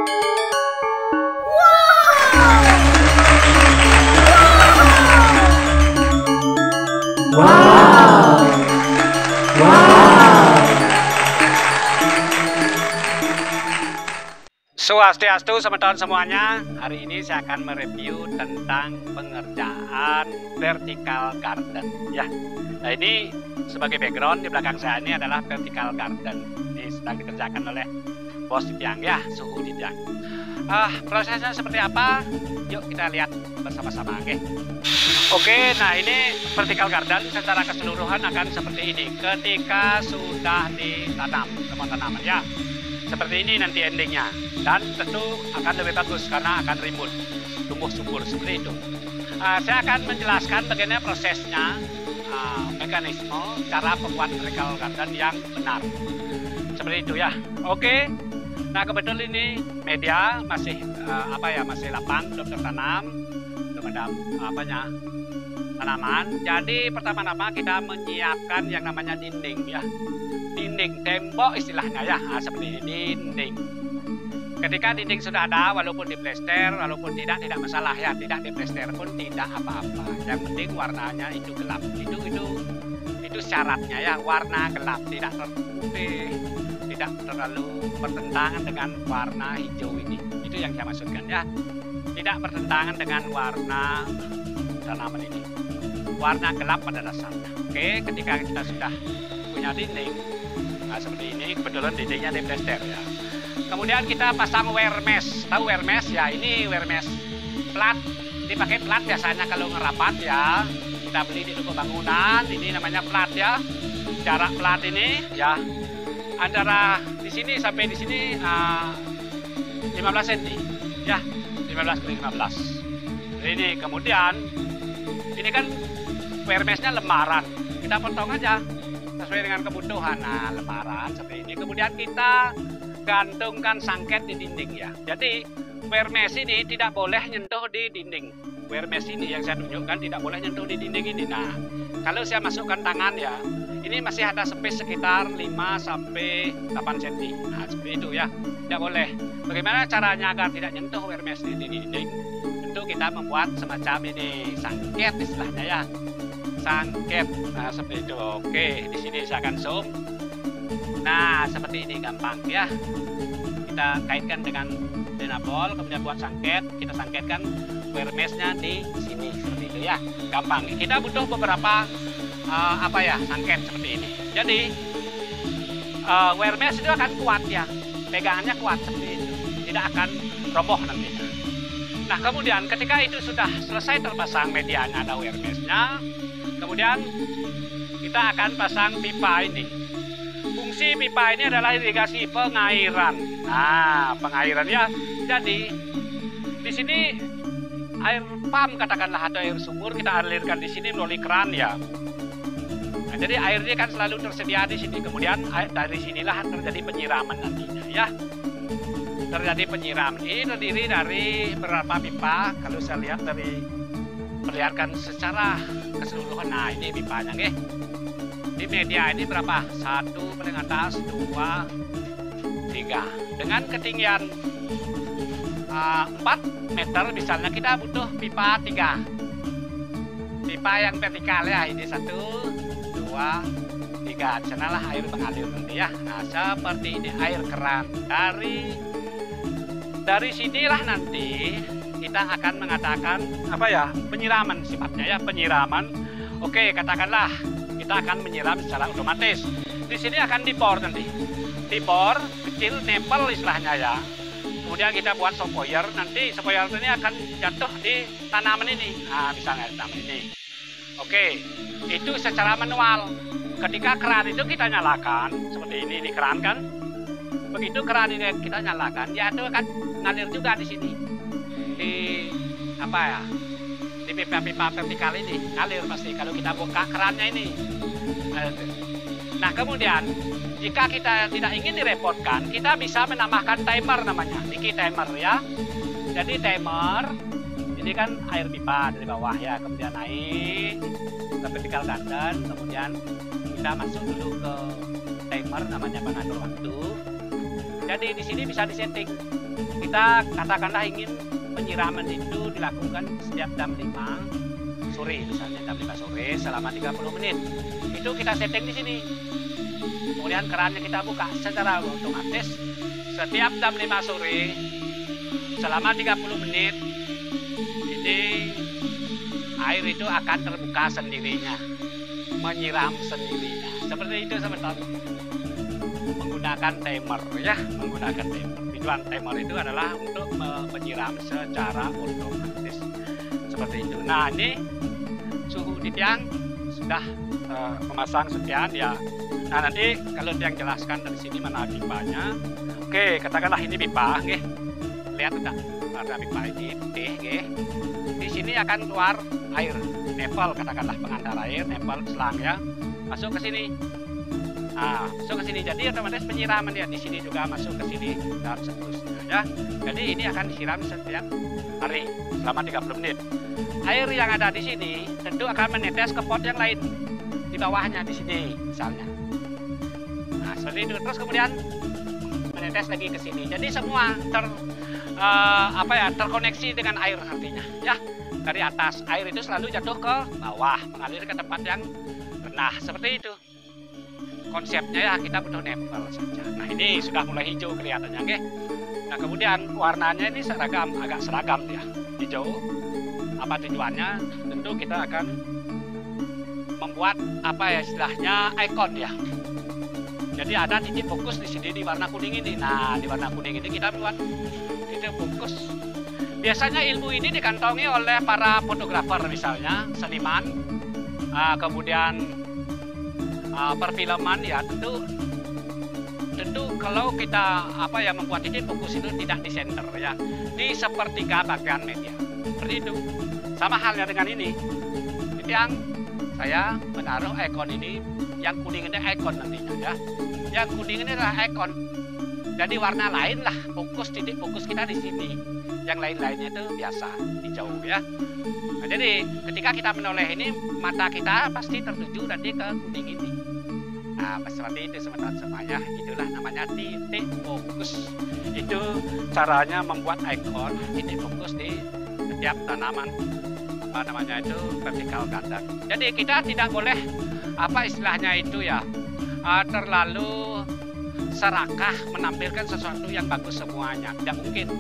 Wow. Wow. Swastiastu teman-teman semuanya. Hari ini saya akan mereview tentang pengerjaan vertical garden ya. Nah, ini sebagai background di belakang saya ini adalah vertical garden. Ini sedang dikerjakan oleh Bos Tiang ya, suhu Tiang. Prosesnya seperti apa? Yuk kita lihat bersama-sama. Oke, nah ini vertical garden secara keseluruhan akan seperti ini ketika sudah ditanam semua tanaman ya. Seperti ini nanti endingnya, dan tentu akan lebih bagus karena akan rimbun, tumbuh subur seperti itu. Saya akan menjelaskan bagaimana prosesnya, mekanisme cara pembuat vertical garden yang benar. Seperti itu ya. Oke. Nah kebetulan ini media masih masih lapang, belum tertanam, belum ada tanaman. Jadi pertama-tama kita menyiapkan yang namanya dinding ya. Dinding, tembok istilahnya ya, seperti ini dinding. Ketika dinding sudah ada, walaupun diplester, walaupun tidak masalah ya, tidak diplester pun tidak apa-apa. Yang penting warnanya itu gelap. Itu syaratnya ya, warna gelap, tidak terputih, tidak terlalu bertentangan dengan warna hijau ini. Itu yang saya maksudkan ya. Tidak bertentangan dengan warna tanaman ini. Warna gelap pada dasarnya. Oke, ketika kita sudah punya dinding, seperti ini, kebetulan dindingnya diplester ya. Kemudian kita pasang wear mesh. Tahu wear mesh ya? Ini wear mesh plat. Dipakai plat biasanya kalau ngerapat ya. Kita beli di toko bangunan. Ini namanya plat ya. Jarak plat ini ya antara di sini sampai di sini 15 cm ya, 15 kali 15. Ini kemudian ini kan wear meshnya lembaran. Kita potong aja sesuai dengan kebutuhan. Nah, lembaran seperti ini. Kemudian kita gantungkan sangket di dinding ya. Jadi wear mesh ini tidak boleh nyentuh di dinding. Wear mesh ini yang saya tunjukkan tidak boleh nyentuh di dinding ini. Nah, kalau saya masukkan tangan ya, ini masih ada space sekitar 5 sampai 8 cm. Nah, seperti itu ya. Tidak boleh. Bagaimana caranya agar tidak nyentuh wear mesh di dinding? Tentu kita membuat semacam ini sangket istilahnya ya. Sangket, nah seperti itu. Oke, di sini saya akan zoom. Nah seperti ini gampang ya. Kita kaitkan dengan denabol, kemudian buat sangket. Kita sangketkan wear meshnya di sini seperti itu ya. Gampang. Kita butuh beberapa sangket seperti ini. Jadi wear mesh itu akan kuat ya. Pegangannya kuat seperti itu. Tidak akan roboh nantinya. Nah kemudian ketika itu sudah selesai terpasang medianya, ada wear meshnya. Kemudian kita akan pasang pipa ini. Fungsi pipa ini adalah irigasi pengairan. Nah, pengairan ya. Jadi di sini air pump katakanlah atau air sumur kita alirkan di sini melalui keran ya. Nah, jadi airnya kan selalu tersedia di sini. Kemudian dari sinilah terjadi penyiraman nantinya ya. Terjadi penyiraman. Ini terdiri dari beberapa pipa. Kalau saya lihat dari perlihatkan secara keseluruhan. Nah ini pipanya di media ini berapa? 1 paling atas, 2, 3 dengan ketinggian 4 meter misalnya kita butuh pipa 3 pipa yang vertikal ya. Ini 1, 2, 3 sanalah air mengalir nanti ya. Nah seperti ini air keran dari sinilah nanti kita akan mengatakan penyiraman sifatnya ya, penyiraman. Oke, katakanlah kita akan menyiram secara otomatis. Di sini akan dibor nanti. Dibor kecil nempel istilahnya ya. Kemudian kita buat spoiler, nanti spoiler ini akan jatuh di tanaman ini. Nah, misalnya tanaman ini. Oke, itu secara manual. Ketika keran itu kita nyalakan seperti ini keran kan. Begitu keran ini kita nyalakan, ya itu akan ngalir juga di sini. Di pipa-pipa vertikal ini ngalir pasti kalau kita buka kerannya ini. Nah kemudian jika kita tidak ingin direpotkan, kita bisa menambahkan timer namanya, Niki timer ya. Jadi timer ini kan air pipa dari bawah ya, kemudian naik ke vertical garden, kemudian kita masuk dulu ke timer namanya pengatur waktu. Jadi di sini bisa disetting. Kita katakanlah ingin penyiraman itu dilakukan setiap jam 5 sore, misalnya jam 5 sore selama 30 menit. Itu kita setting di sini. Kemudian kerannya kita buka secara otomatis setiap jam 5 sore selama 30 menit ini air itu akan terbuka sendirinya, menyiram sendirinya. Seperti itu teman-teman. Menggunakan timer ya, menggunakan timer. Tujuan timer itu adalah untuk menyiram secara otomatis. Seperti itu. Nah, ini suhu di tiang sudah memasang sekian ya. Nah, nanti kalau tiang jelaskan dari sini mana pipanya. Oke, katakanlah ini pipa, nggih. Lihat enggak? Ada pipa ini putih, nggih. Di sini akan keluar air, nempel katakanlah pengantar air, nempel selang ya. Masuk ke sini. Nah, masuk ke sini. Jadi otomatis penyiraman ya di sini juga masuk ke sini dan seterusnya ya. Jadi ini akan disiram setiap hari selama 30 menit. Air yang ada di sini tentu akan menetes ke pot yang lain di bawahnya di sini misalnya. Nah, seperti itu. Terus kemudian menetes lagi ke sini. Jadi semua terkoneksi dengan air artinya ya. Dari atas air itu selalu jatuh ke bawah, mengalir ke tempat yang rendah. Seperti itu. Konsepnya ya, kita butuh nempel saja. Nah, ini sudah mulai hijau kelihatannya, oke? Nah, kemudian warnanya ini seragam, agak seragam ya, hijau. Apa tujuannya? Tentu kita akan membuat apa ya istilahnya ikon ya. Jadi ada titik fokus di sini di warna kuning ini. Nah, di warna kuning ini kita buat titik fokus. Biasanya ilmu ini dikantongi oleh para fotografer misalnya, seniman, kemudian perfilman ya. Tentu kalau kita membuat titik fokus itu tidak di center ya, di sepertiga bagian media. Seperti itu. Sama halnya dengan ini. Jadi yang saya menaruh ikon ini, yang kuning ini ikon nantinya ya. Yang kuning ini adalah ikon. Jadi warna lain lah fokus, titik fokus kita di sini. Yang lain-lainnya itu biasa hijau ya. Nah, jadi ketika kita menoleh ini, mata kita pasti tertuju nanti ke kuning ini. Nah, seperti itu teman-teman semuanya. Itulah namanya titik fokus. Itu caranya membuat ikon titik fokus di setiap tanaman vertical garden. Jadi kita tidak boleh istilahnya itu ya terlalu serakah menampilkan sesuatu yang bagus semuanya. Tidak mungkin.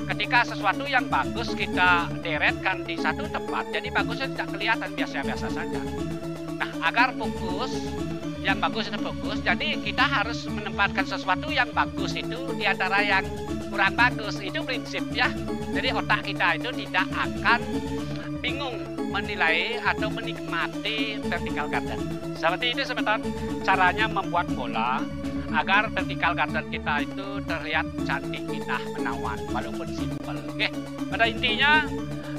Ketika sesuatu yang bagus kita deretkan di satu tempat, jadi bagusnya tidak kelihatan, biasa-biasa saja. Nah, agar fokus yang bagus itu fokus, jadi kita harus menempatkan sesuatu yang bagus itu di antara yang kurang bagus. Itu prinsip ya. Jadi otak kita itu tidak akan bingung menilai atau menikmati vertical garden. Seperti itu teman-teman, caranya membuat bola agar vertical garden kita itu terlihat cantik, indah, menawan, walaupun simpel. Oke. Pada intinya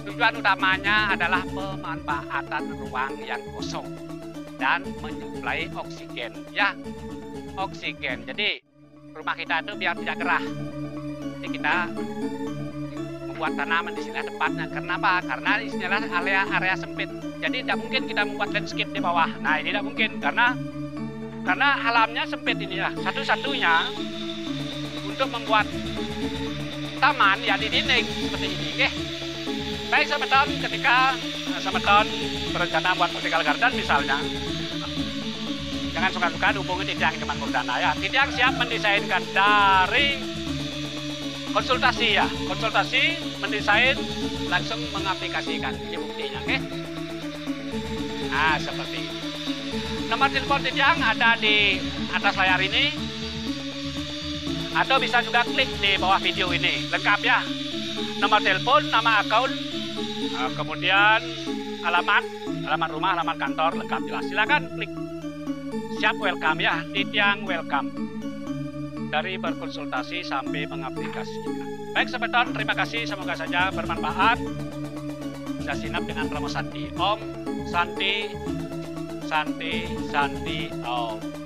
tujuan utamanya adalah pemanfaatan ruang yang kosong dan menyuplai oksigen ya, oksigen. Jadi rumah kita itu biar tidak gerah. Jadi kita membuat tanaman di sini tempatnya. Kenapa? Karena di sini adalah area sempit. Jadi tidak mungkin kita membuat landscape di bawah. Nah, ini tidak mungkin karena alamnya sempit ini ya. Satu-satunya untuk membuat taman ya di dinding seperti ini. Oke. Baik teman-teman, ketika teman-teman berencana buat vertical garden misalnya, jangan suka-suka hubungi Titiang Iman Murdana ya. Titiang siap mendesainkan dari konsultasi ya. Konsultasi, mendesain, langsung mengaplikasikan. Ini buktinya, oke? Nah, seperti ini. Nomor telepon Titiang ada di atas layar ini. Atau bisa juga klik di bawah video ini. Lengkap ya. Nomor telepon, nama akun, kemudian alamat rumah, alamat kantor, lengkap jelas. Silakan klik. Siap, welcome ya. Titiang welcome. Dari berkonsultasi sampai mengaplikasikan. Baik sobat, terima kasih. Semoga saja bermanfaat. Bisa sinap dengan promo Santi. Om Santi Om.